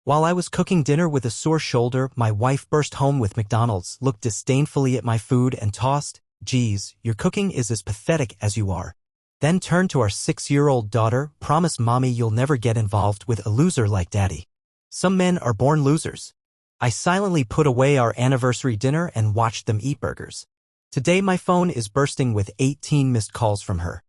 While I was cooking dinner with a sore shoulder, my wife burst home with McDonald's, looked disdainfully at my food and tossed, "Geez, your cooking is as pathetic as you are." Then turned to our 6-year-old daughter, "Promise mommy you'll never get involved with a loser like daddy. Some men are born losers." I silently put away our anniversary dinner and watched them eat burgers. Today my phone is bursting with 18 missed calls from her.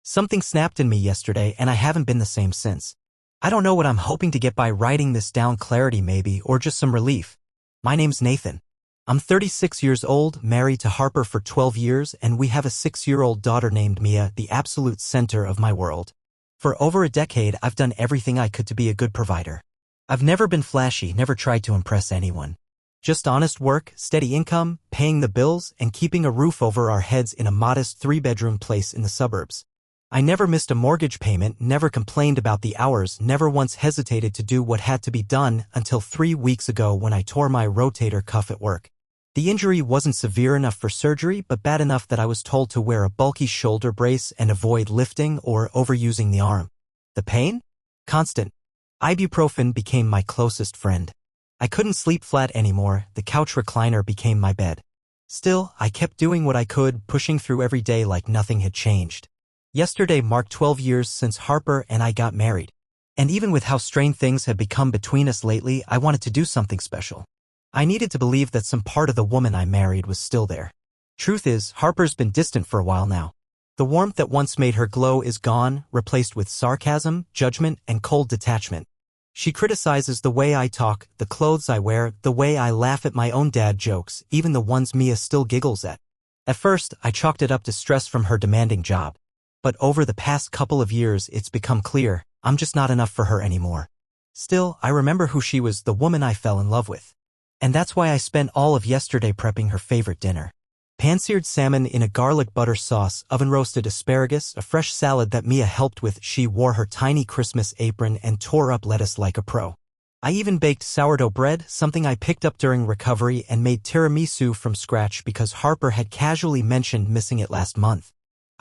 Something snapped in me yesterday and I haven't been the same since. I don't know what I'm hoping to get by writing this down, clarity maybe, or just some relief. My name's Nathan. I'm 36 years old, married to Harper for 12 years, and we have a 6-year-old daughter named Mia, the absolute center of my world. For over a decade, I've done everything I could to be a good provider. I've never been flashy, never tried to impress anyone. Just honest work, steady income, paying the bills, and keeping a roof over our heads in a modest 3-bedroom place in the suburbs. I never missed a mortgage payment, never complained about the hours, never once hesitated to do what had to be done until 3 weeks ago when I tore my rotator cuff at work. The injury wasn't severe enough for surgery, but bad enough that I was told to wear a bulky shoulder brace and avoid lifting or overusing the arm. The pain? Constant. Ibuprofen became my closest friend. I couldn't sleep flat anymore, the couch recliner became my bed. Still, I kept doing what I could, pushing through every day like nothing had changed. Yesterday marked 12 years since Harper and I got married. And even with how strained things had become between us lately, I wanted to do something special. I needed to believe that some part of the woman I married was still there. Truth is, Harper's been distant for a while now. The warmth that once made her glow is gone, replaced with sarcasm, judgment, and cold detachment. She criticizes the way I talk, the clothes I wear, the way I laugh at my own dad jokes, even the ones Mia still giggles at. At first, I chalked it up to stress from her demanding job. But over the past couple of years, it's become clear, I'm just not enough for her anymore. Still, I remember who she was, the woman I fell in love with. And that's why I spent all of yesterday prepping her favorite dinner. Pan-seared salmon in a garlic butter sauce, oven-roasted asparagus, a fresh salad that Mia helped with. She wore her tiny Christmas apron and tore up lettuce like a pro. I even baked sourdough bread, something I picked up during recovery, and made tiramisu from scratch because Harper had casually mentioned missing it last month.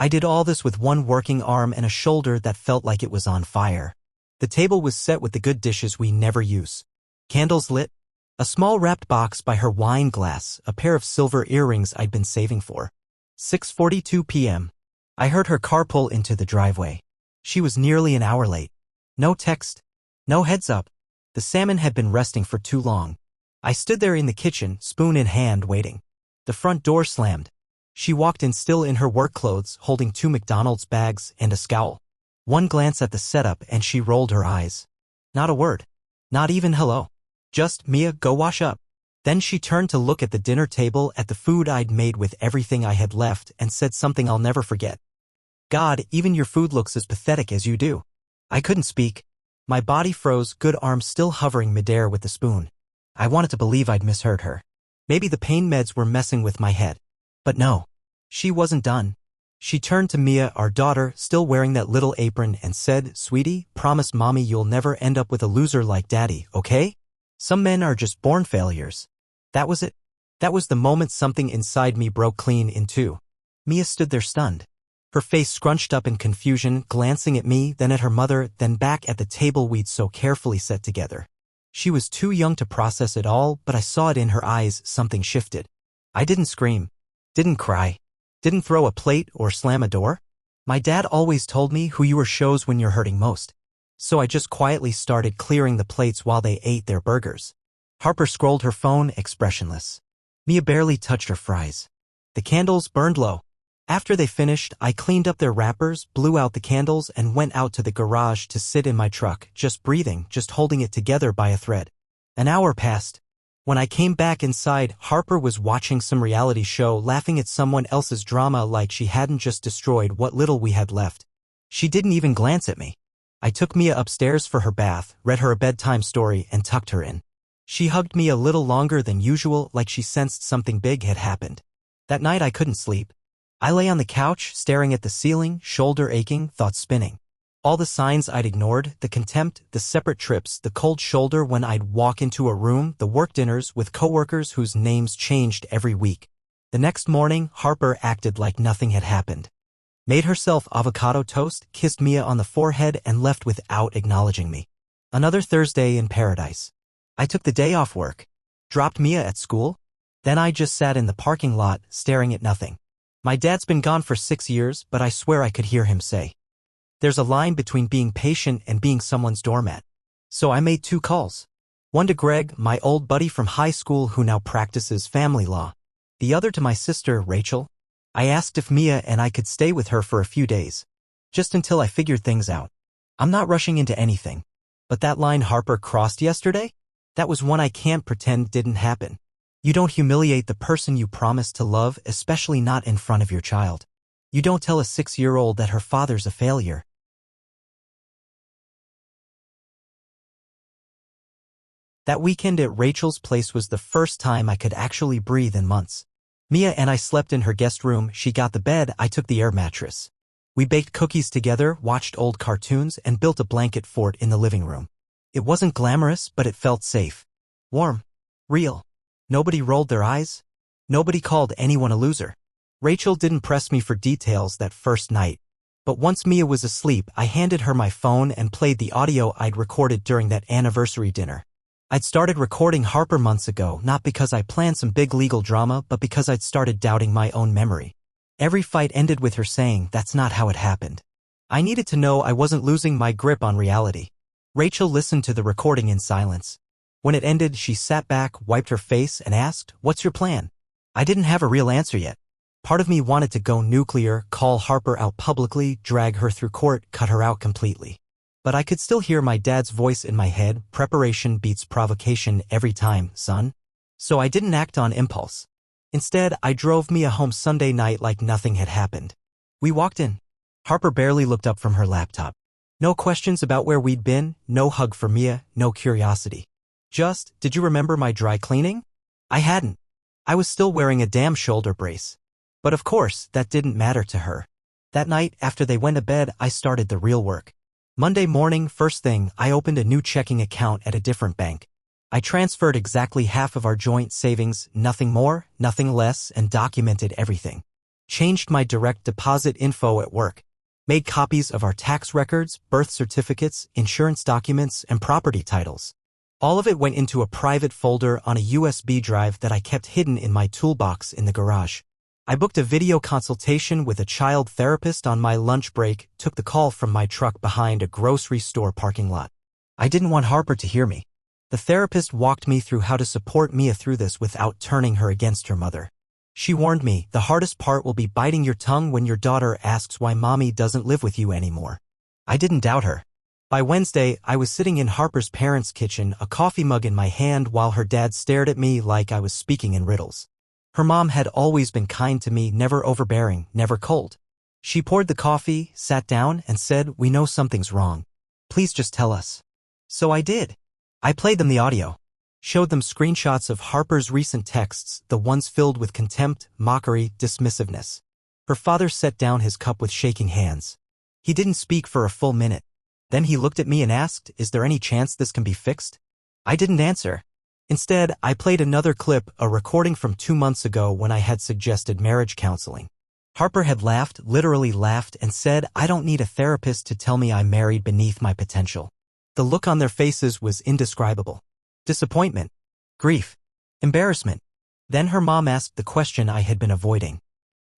I did all this with one working arm and a shoulder that felt like it was on fire. The table was set with the good dishes we never use. Candles lit. A small wrapped box by her wine glass, a pair of silver earrings I'd been saving for. 6:42 p.m. I heard her car pull into the driveway. She was nearly an hour late. No text. No heads up. The salmon had been resting for too long. I stood there in the kitchen, spoon in hand, waiting. The front door slammed. She walked in still in her work clothes, holding 2 McDonald's bags and a scowl. One glance at the setup and she rolled her eyes. Not a word. Not even hello. Just, "Mia, go wash up." Then she turned to look at the dinner table, at the food I'd made with everything I had left, and said something I'll never forget. "God, even your food looks as pathetic as you do." I couldn't speak. My body froze, good arm still hovering midair with the spoon. I wanted to believe I'd misheard her. Maybe the pain meds were messing with my head. But no. She wasn't done. She turned to Mia, our daughter, still wearing that little apron, and said, "Sweetie, promise mommy you'll never end up with a loser like daddy, okay? Some men are just born failures." That was it. That was the moment something inside me broke clean in two. Mia stood there stunned. Her face scrunched up in confusion, glancing at me, then at her mother, then back at the table we'd so carefully set together. She was too young to process it all, but I saw it in her eyes. Something shifted. I didn't scream. Didn't cry. Didn't throw a plate or slam a door. My dad always told me who you were shows when you're hurting most. So I just quietly started clearing the plates while they ate their burgers. Harper scrolled her phone, expressionless. Mia barely touched her fries. The candles burned low. After they finished, I cleaned up their wrappers, blew out the candles, and went out to the garage to sit in my truck, just breathing, just holding it together by a thread. An hour passed. When I came back inside, Harper was watching some reality show, laughing at someone else's drama like she hadn't just destroyed what little we had left. She didn't even glance at me. I took Mia upstairs for her bath, read her a bedtime story, and tucked her in. She hugged me a little longer than usual, like she sensed something big had happened. That night I couldn't sleep. I lay on the couch, staring at the ceiling, shoulder aching, thoughts spinning. All the signs I'd ignored, the contempt, the separate trips, the cold shoulder when I'd walk into a room, the work dinners with coworkers whose names changed every week. The next morning, Harper acted like nothing had happened. Made herself avocado toast, kissed Mia on the forehead, and left without acknowledging me. Another Thursday in paradise. I took the day off work. Dropped Mia at school. Then I just sat in the parking lot, staring at nothing. My dad's been gone for 6 years, but I swear I could hear him say, "There's a line between being patient and being someone's doormat." So I made 2 calls. One to Greg, my old buddy from high school who now practices family law. The other to my sister, Rachel. I asked if Mia and I could stay with her for a few days. Just until I figured things out. I'm not rushing into anything. But that line Harper crossed yesterday? That was one I can't pretend didn't happen. You don't humiliate the person you promised to love, especially not in front of your child. You don't tell a 6-year-old that her father's a failure. That weekend at Rachel's place was the first time I could actually breathe in months. Mia and I slept in her guest room, she got the bed, I took the air mattress. We baked cookies together, watched old cartoons, and built a blanket fort in the living room. It wasn't glamorous, but it felt safe. Warm. Real. Nobody rolled their eyes. Nobody called anyone a loser. Rachel didn't press me for details that first night. But once Mia was asleep, I handed her my phone and played the audio I'd recorded during that anniversary dinner. I'd started recording Harper months ago, not because I planned some big legal drama, but because I'd started doubting my own memory. Every fight ended with her saying, "That's not how it happened." I needed to know I wasn't losing my grip on reality. Rachel listened to the recording in silence. When it ended, she sat back, wiped her face, and asked, "What's your plan?" I didn't have a real answer yet. Part of me wanted to go nuclear, call Harper out publicly, drag her through court, cut her out completely. But I could still hear my dad's voice in my head, "Preparation beats provocation every time, son." So I didn't act on impulse. Instead, I drove Mia home Sunday night like nothing had happened. We walked in. Harper barely looked up from her laptop. No questions about where we'd been, no hug for Mia, no curiosity. Just, "Did you remember my dry cleaning?" I hadn't. I was still wearing a damn shoulder brace. But of course, that didn't matter to her. That night, after they went to bed, I started the real work. Monday morning, first thing, I opened a new checking account at a different bank. I transferred exactly half of our joint savings, nothing more, nothing less, and documented everything. Changed my direct deposit info at work. Made copies of our tax records, birth certificates, insurance documents, and property titles. All of it went into a private folder on a USB drive that I kept hidden in my toolbox in the garage. I booked a video consultation with a child therapist on my lunch break, took the call from my truck behind a grocery store parking lot. I didn't want Harper to hear me. The therapist walked me through how to support Mia through this without turning her against her mother. She warned me, the hardest part will be biting your tongue when your daughter asks why mommy doesn't live with you anymore. I didn't doubt her. By Wednesday, I was sitting in Harper's parents' kitchen, a coffee mug in my hand while her dad stared at me like I was speaking in riddles. Her mom had always been kind to me, never overbearing, never cold. She poured the coffee, sat down, and said, "We know something's wrong. Please just tell us." So I did. I played them the audio. Showed them screenshots of Harper's recent texts, the ones filled with contempt, mockery, dismissiveness. Her father set down his cup with shaking hands. He didn't speak for a full minute. Then he looked at me and asked, "Is there any chance this can be fixed?" I didn't answer. Instead, I played another clip, a recording from 2 months ago when I had suggested marriage counseling. Harper had laughed, literally laughed, and said, "I don't need a therapist to tell me I'm married beneath my potential." The look on their faces was indescribable. Disappointment. Grief. Embarrassment. Then her mom asked the question I had been avoiding.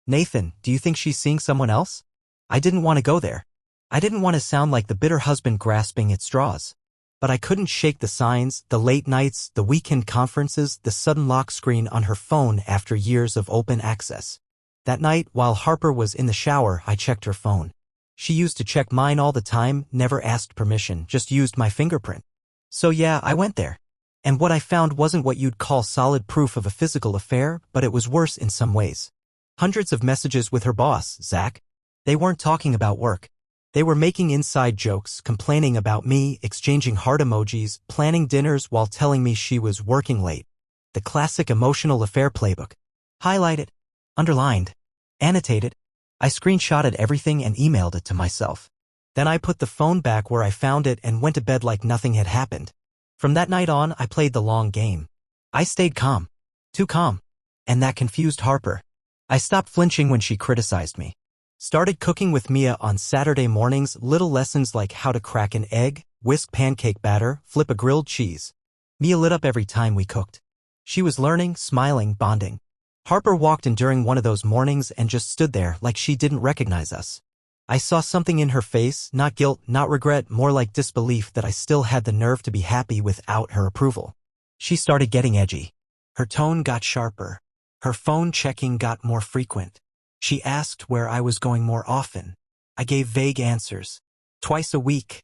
"Nathan, do you think she's seeing someone else?" I didn't want to go there. I didn't want to sound like the bitter husband grasping at straws. But I couldn't shake the signs, the late nights, the weekend conferences, the sudden lock screen on her phone after years of open access. That night, while Harper was in the shower, I checked her phone. She used to check mine all the time, never asked permission, just used my fingerprint. So yeah, I went there. And what I found wasn't what you'd call solid proof of a physical affair, but it was worse in some ways. Hundreds of messages with her boss, Zach. They weren't talking about work. They were making inside jokes, complaining about me, exchanging heart emojis, planning dinners while telling me she was working late. The classic emotional affair playbook. Highlighted. Underlined. Annotated. I screenshotted everything and emailed it to myself. Then I put the phone back where I found it and went to bed like nothing had happened. From that night on, I played the long game. I stayed calm. Too calm. And that confused Harper. I stopped flinching when she criticized me. Started cooking with Mia on Saturday mornings, little lessons like how to crack an egg, whisk pancake batter, flip a grilled cheese. Mia lit up every time we cooked. She was learning, smiling, bonding. Harper walked in during one of those mornings and just stood there like she didn't recognize us. I saw something in her face, not guilt, not regret, more like disbelief that I still had the nerve to be happy without her approval. She started getting edgy. Her tone got sharper. Her phone checking got more frequent. She asked where I was going more often. I gave vague answers. Twice a week.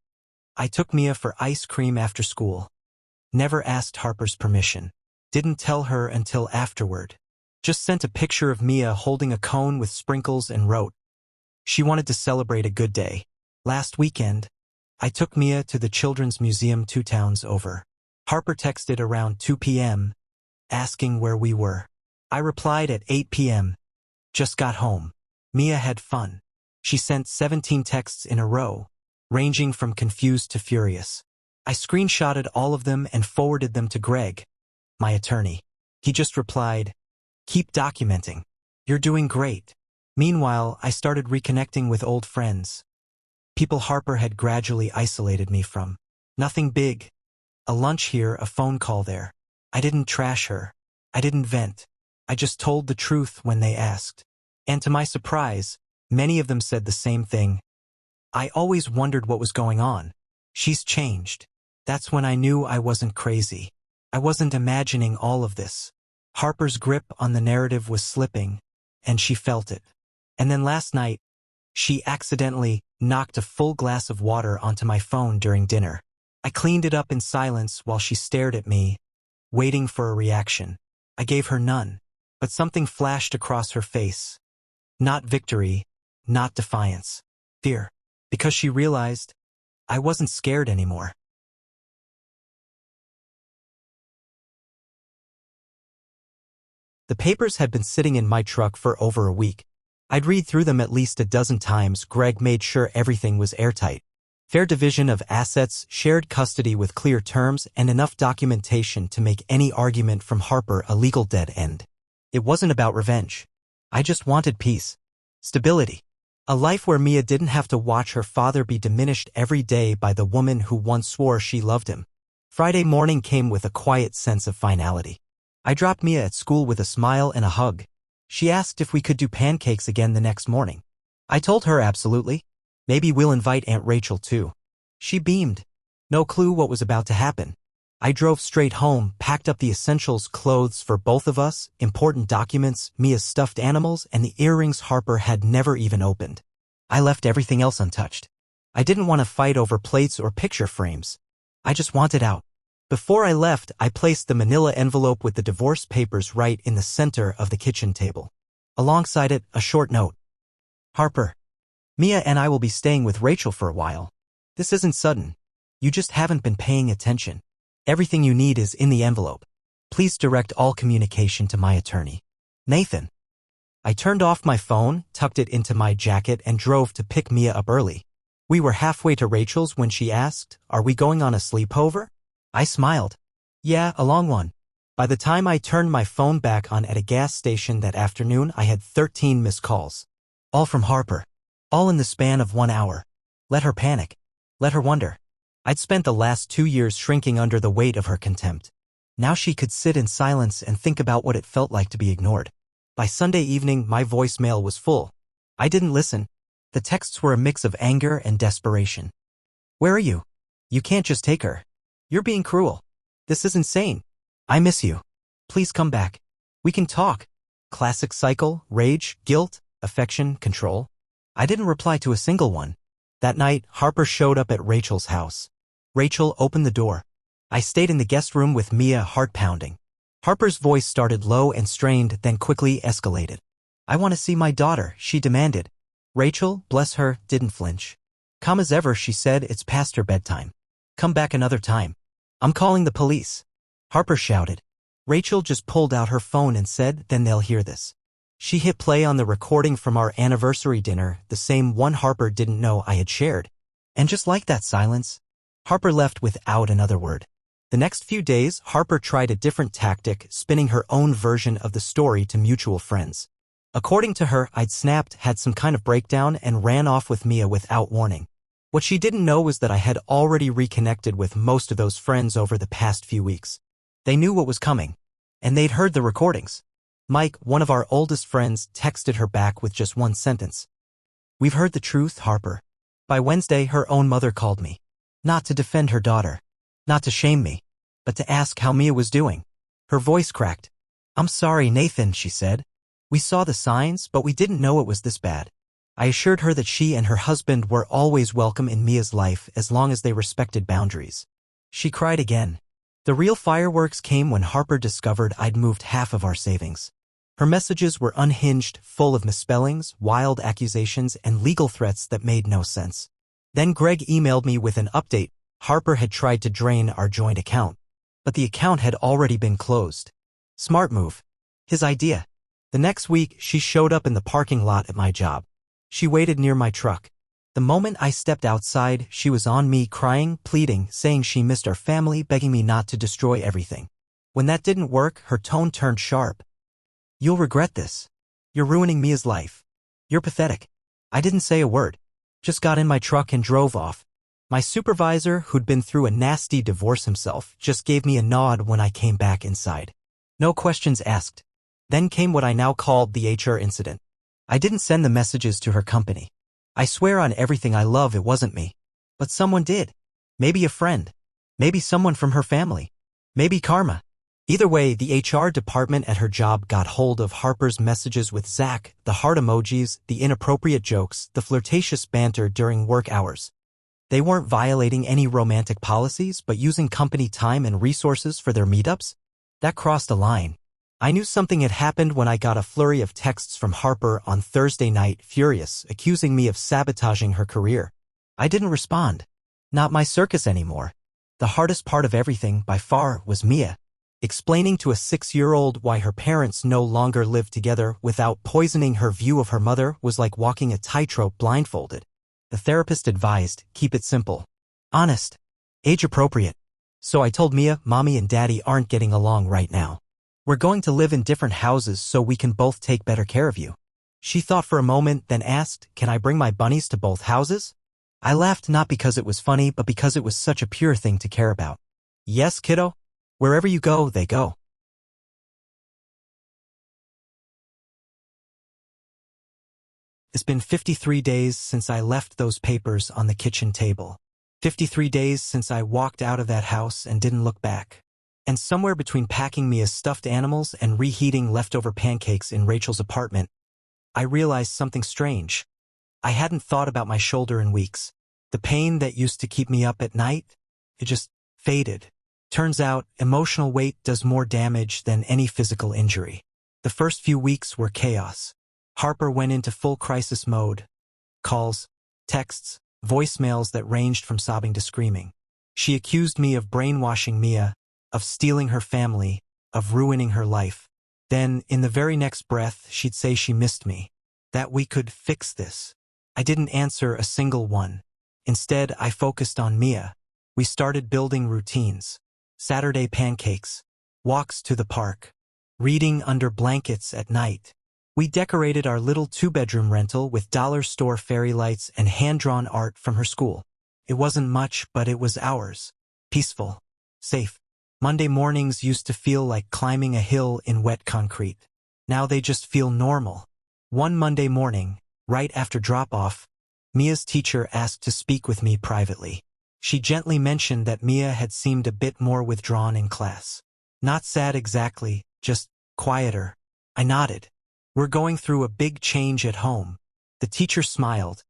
I took Mia for ice cream after school. Never asked Harper's permission. Didn't tell her until afterward. Just sent a picture of Mia holding a cone with sprinkles and wrote, she wanted to celebrate a good day. Last weekend, I took Mia to the Children's Museum 2 towns over. Harper texted around 2 p.m., asking where we were. I replied at 8 p.m., just got home. Mia had fun. She sent 17 texts in a row, ranging from confused to furious. I screenshotted all of them and forwarded them to Greg, my attorney. He just replied, keep documenting. You're doing great. Meanwhile, I started reconnecting with old friends. People Harper had gradually isolated me from. Nothing big. A lunch here, a phone call there. I didn't trash her. I didn't vent. I just told the truth when they asked. And to my surprise, many of them said the same thing. I always wondered what was going on. She's changed. That's when I knew I wasn't crazy. I wasn't imagining all of this. Harper's grip on the narrative was slipping, and she felt it. And then last night, she accidentally knocked a full glass of water onto my phone during dinner. I cleaned it up in silence while she stared at me, waiting for a reaction. I gave her none, but something flashed across her face. Not victory, not defiance. Fear. Because she realized I wasn't scared anymore. The papers had been sitting in my truck for over a week. I'd read through them at least a dozen times. Greg made sure everything was airtight. Fair division of assets, shared custody with clear terms, and enough documentation to make any argument from Harper a legal dead end. It wasn't about revenge. I just wanted peace. Stability. A life where Mia didn't have to watch her father be diminished every day by the woman who once swore she loved him. Friday morning came with a quiet sense of finality. I dropped Mia at school with a smile and a hug. She asked if we could do pancakes again the next morning. I told her absolutely. Maybe we'll invite Aunt Rachel too. She beamed. No clue what was about to happen. I drove straight home, packed up the essentials, clothes for both of us, important documents, Mia's stuffed animals, and the earrings Harper had never even opened. I left everything else untouched. I didn't want to fight over plates or picture frames. I just wanted out. Before I left, I placed the manila envelope with the divorce papers right in the center of the kitchen table. Alongside it, a short note. Harper, Mia and I will be staying with Rachel for a while. This isn't sudden. You just haven't been paying attention. Everything you need is in the envelope. Please direct all communication to my attorney, Nathan. I turned off my phone, tucked it into my jacket, and drove to pick Mia up early. We were halfway to Rachel's when she asked, "Are we going on a sleepover?" I smiled. Yeah, a long one. By the time I turned my phone back on at a gas station that afternoon, I had 13 missed calls. All from Harper. All in the span of 1 hour. Let her panic. Let her wonder. I'd spent the last 2 years shrinking under the weight of her contempt. Now she could sit in silence and think about what it felt like to be ignored. By Sunday evening, my voicemail was full. I didn't listen. The texts were a mix of anger and desperation. Where are you? You can't just take her. You're being cruel. This is insane. I miss you. Please come back. We can talk. Classic cycle, rage, guilt, affection, control. I didn't reply to a single one. That night, Harper showed up at Rachel's house. Rachel opened the door. I stayed in the guest room with Mia, heart pounding. Harper's voice started low and strained, then quickly escalated. I want to see my daughter, she demanded. Rachel, bless her, didn't flinch. Calm as ever, she said, it's past her bedtime. Come back another time. I'm calling the police. Harper shouted. Rachel just pulled out her phone and said, then they'll hear this. She hit play on the recording from our anniversary dinner, the same one Harper didn't know I had shared. And just like that silence, Harper left without another word. The next few days, Harper tried a different tactic, spinning her own version of the story to mutual friends. According to her, I'd snapped, had some kind of breakdown, and ran off with Mia without warning. What she didn't know was that I had already reconnected with most of those friends over the past few weeks. They knew what was coming, and they'd heard the recordings. Mike, one of our oldest friends, texted her back with just one sentence. "We've heard the truth, Harper." By Wednesday, her own mother called me. Not to defend her daughter, not to shame me, but to ask how Mia was doing. Her voice cracked. "I'm sorry, Nathan," she said. "We saw the signs, but we didn't know it was this bad." I assured her that she and her husband were always welcome in Mia's life as long as they respected boundaries. She cried again. The real fireworks came when Harper discovered I'd moved half of our savings. Her messages were unhinged, full of misspellings, wild accusations, and legal threats that made no sense. Then Greg emailed me with an update. Harper had tried to drain our joint account, but the account had already been closed. Smart move. His idea. The next week, she showed up in the parking lot at my job. She waited near my truck. The moment I stepped outside, she was on me, crying, pleading, saying she missed our family, begging me not to destroy everything. When that didn't work, her tone turned sharp. "You'll regret this. You're ruining Mia's life. You're pathetic." I didn't say a word. Just got in my truck and drove off. My supervisor, who'd been through a nasty divorce himself, just gave me a nod when I came back inside. No questions asked. Then came what I now called the HR incident. I didn't send the messages to her company. I swear on everything I love it wasn't me. But someone did. Maybe a friend. Maybe someone from her family. Maybe karma. Either way, the HR department at her job got hold of Harper's messages with Zach, the heart emojis, the inappropriate jokes, the flirtatious banter during work hours. They weren't violating any romantic policies, but using company time and resources for their meetups? That crossed a line. I knew something had happened when I got a flurry of texts from Harper on Thursday night, furious, accusing me of sabotaging her career. I didn't respond. Not my circus anymore. The hardest part of everything, by far, was Mia. Explaining to a 6-year-old why her parents no longer lived together without poisoning her view of her mother was like walking a tightrope blindfolded. The therapist advised, keep it simple. Honest. Age-appropriate. So I told Mia, Mommy and Daddy aren't getting along right now. We're going to live in different houses so we can both take better care of you. She thought for a moment, then asked, can I bring my bunnies to both houses? I laughed not because it was funny, but because it was such a pure thing to care about. Yes, kiddo. Wherever you go, they go. It's been 53 days since I left those papers on the kitchen table. 53 days since I walked out of that house and didn't look back. And somewhere between packing Mia's stuffed animals and reheating leftover pancakes in Rachel's apartment, I realized something strange. I hadn't thought about my shoulder in weeks. The pain that used to keep me up at night, it just faded. Turns out, emotional weight does more damage than any physical injury. The first few weeks were chaos. Harper went into full crisis mode. Calls, texts, voicemails that ranged from sobbing to screaming. She accused me of brainwashing Mia, of stealing her family, of ruining her life. Then, in the very next breath, she'd say she missed me, that we could fix this. I didn't answer a single one. Instead, I focused on Mia. We started building routines. Saturday pancakes, walks to the park, reading under blankets at night. We decorated our little 2-bedroom rental with dollar store fairy lights and hand-drawn art from her school. It wasn't much, but it was ours. Peaceful. Safe. Monday mornings used to feel like climbing a hill in wet concrete. Now they just feel normal. One Monday morning, right after drop-off, Mia's teacher asked to speak with me privately. She gently mentioned that Mia had seemed a bit more withdrawn in class. Not sad exactly, just quieter. I nodded. We're going through a big change at home. The teacher smiled.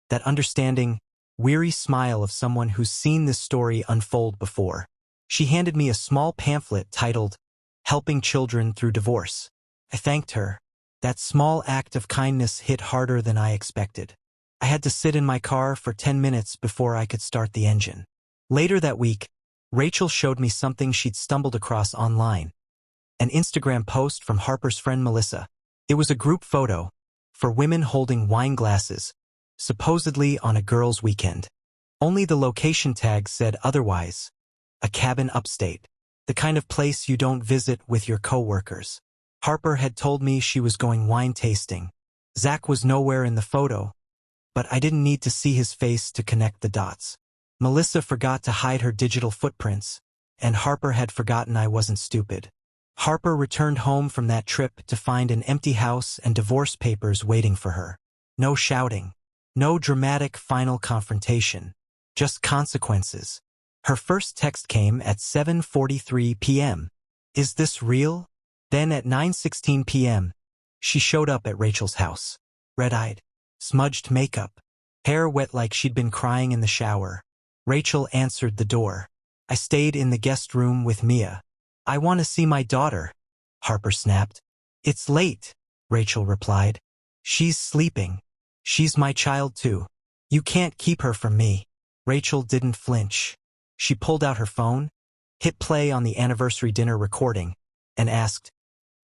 That understanding, weary smile of someone who's seen this story unfold before. She handed me a small pamphlet titled, Helping Children Through Divorce. I thanked her. That small act of kindness hit harder than I expected. I had to sit in my car for 10 minutes before I could start the engine. Later that week, Rachel showed me something she'd stumbled across online. An Instagram post from Harper's friend Melissa. It was a group photo, for women holding wine glasses, supposedly on a girls' weekend. Only the location tag said otherwise. A cabin upstate. The kind of place you don't visit with your coworkers. Harper had told me she was going wine tasting. Zach was nowhere in the photo, but I didn't need to see his face to connect the dots. Melissa forgot to hide her digital footprints, and Harper had forgotten I wasn't stupid. Harper returned home from that trip to find an empty house and divorce papers waiting for her. No shouting. No dramatic final confrontation. Just consequences. Her first text came at 7:43 p.m. Is this real? Then at 9:16 p.m., she showed up at Rachel's house. Red-eyed. Smudged makeup. Hair wet like she'd been crying in the shower. Rachel answered the door. I stayed in the guest room with Mia. I want to see my daughter, Harper snapped. It's late, Rachel replied. She's sleeping. She's my child too. You can't keep her from me. Rachel didn't flinch. She pulled out her phone, hit play on the anniversary dinner recording, and asked,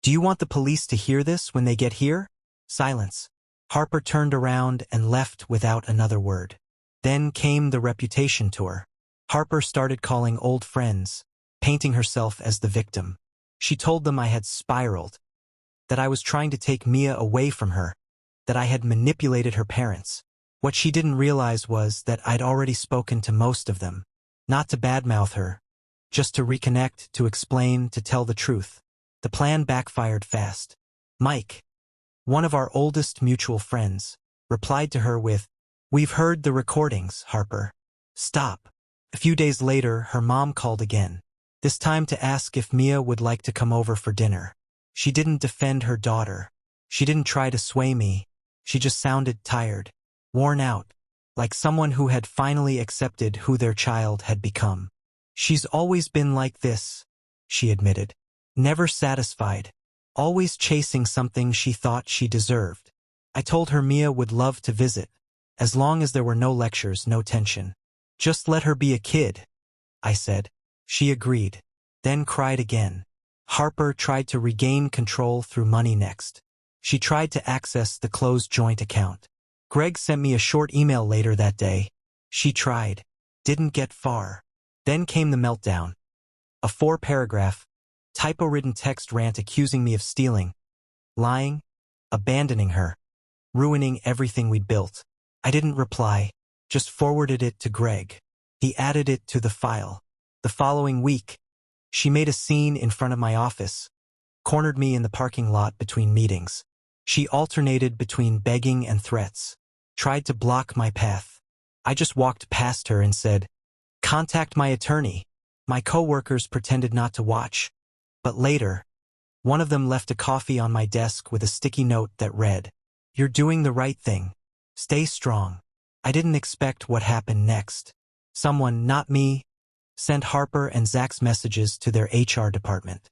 Do you want the police to hear this when they get here? Silence. Harper turned around and left without another word. Then came the reputation tour. Harper started calling old friends, painting herself as the victim. She told them I had spiraled, that I was trying to take Mia away from her, that I had manipulated her parents. What she didn't realize was that I'd already spoken to most of them, not to badmouth her, just to reconnect, to explain, to tell the truth. The plan backfired fast. Mike, one of our oldest mutual friends, replied to her with, We've heard the recordings, Harper. Stop. A few days later, her mom called again, this time to ask if Mia would like to come over for dinner. She didn't defend her daughter. She didn't try to sway me. She just sounded tired, worn out, like someone who had finally accepted who their child had become. She's always been like this, she admitted. Never satisfied, always chasing something she thought she deserved. I told her Mia would love to visit, as long as there were no lectures, no tension. Just let her be a kid, I said. She agreed, then cried again. Harper tried to regain control through money next. She tried to access the closed joint account. Greg sent me a short email later that day. She tried, didn't get far. Then came the meltdown. A 4-paragraph, typo-ridden text rant accusing me of stealing, lying, abandoning her, ruining everything we'd built. I didn't reply, just forwarded it to Greg. He added it to the file. The following week, she made a scene in front of my office, cornered me in the parking lot between meetings. She alternated between begging and threats, tried to block my path. I just walked past her and said, Contact my attorney. My coworkers pretended not to watch. But later, one of them left a coffee on my desk with a sticky note that read, You're doing the right thing. Stay strong. I didn't expect what happened next. Someone, not me, sent Harper and Zach's messages to their HR department.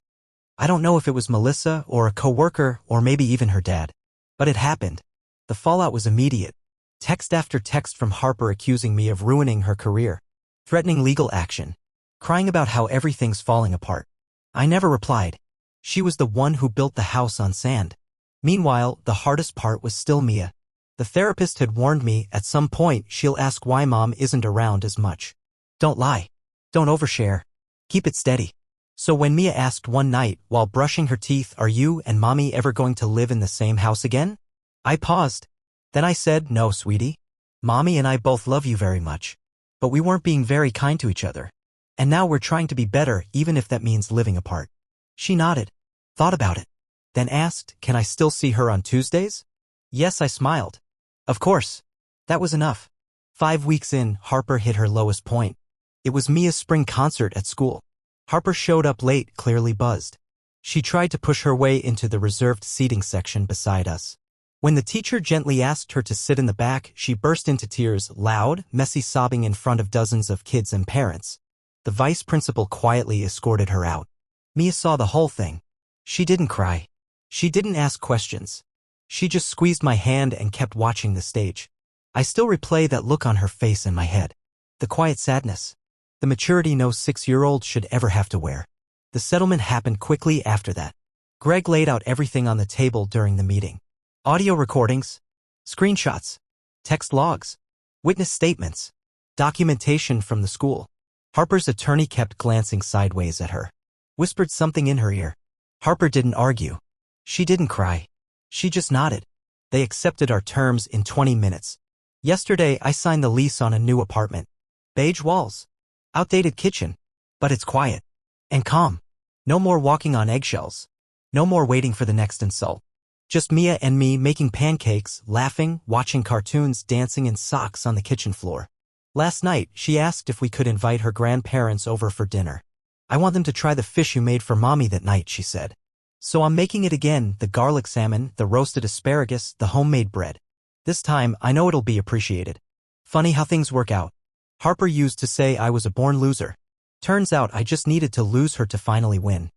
I don't know if it was Melissa or a coworker or maybe even her dad. But it happened. The fallout was immediate. Text after text from Harper accusing me of ruining her career, threatening legal action, crying about how everything's falling apart. I never replied. She was the one who built the house on sand. Meanwhile, the hardest part was still Mia. The therapist had warned me at some point she'll ask why mom isn't around as much. Don't lie. Don't overshare. Keep it steady. So when Mia asked one night while brushing her teeth, Are you and mommy ever going to live in the same house again? I paused. Then I said, No, sweetie. Mommy and I both love you very much. But we weren't being very kind to each other. And now we're trying to be better, even if that means living apart. She nodded, thought about it, then asked, Can I still see her on Tuesdays? Yes, I smiled. Of course. That was enough. 5 weeks in, Harper hit her lowest point. It was Mia's spring concert at school. Harper showed up late, clearly buzzed. She tried to push her way into the reserved seating section beside us. When the teacher gently asked her to sit in the back, she burst into tears, loud, messy sobbing in front of dozens of kids and parents. The vice principal quietly escorted her out. Mia saw the whole thing. She didn't cry. She didn't ask questions. She just squeezed my hand and kept watching the stage. I still replay that look on her face in my head. The quiet sadness. The maturity no 6-year-old should ever have to wear. The settlement happened quickly after that. Greg laid out everything on the table during the meeting. Audio recordings, screenshots, text logs, witness statements, documentation from the school. Harper's attorney kept glancing sideways at her, whispered something in her ear. Harper didn't argue. She didn't cry. She just nodded. They accepted our terms in 20 minutes. Yesterday, I signed the lease on a new apartment. Beige walls. Outdated kitchen. But it's quiet. And calm. No more walking on eggshells. No more waiting for the next insult. Just Mia and me making pancakes, laughing, watching cartoons, dancing in socks on the kitchen floor. Last night, she asked if we could invite her grandparents over for dinner. I want them to try the fish you made for Mommy that night, she said. So I'm making it again, the garlic salmon, the roasted asparagus, the homemade bread. This time, I know it'll be appreciated. Funny how things work out. Harper used to say I was a born loser. Turns out I just needed to lose her to finally win.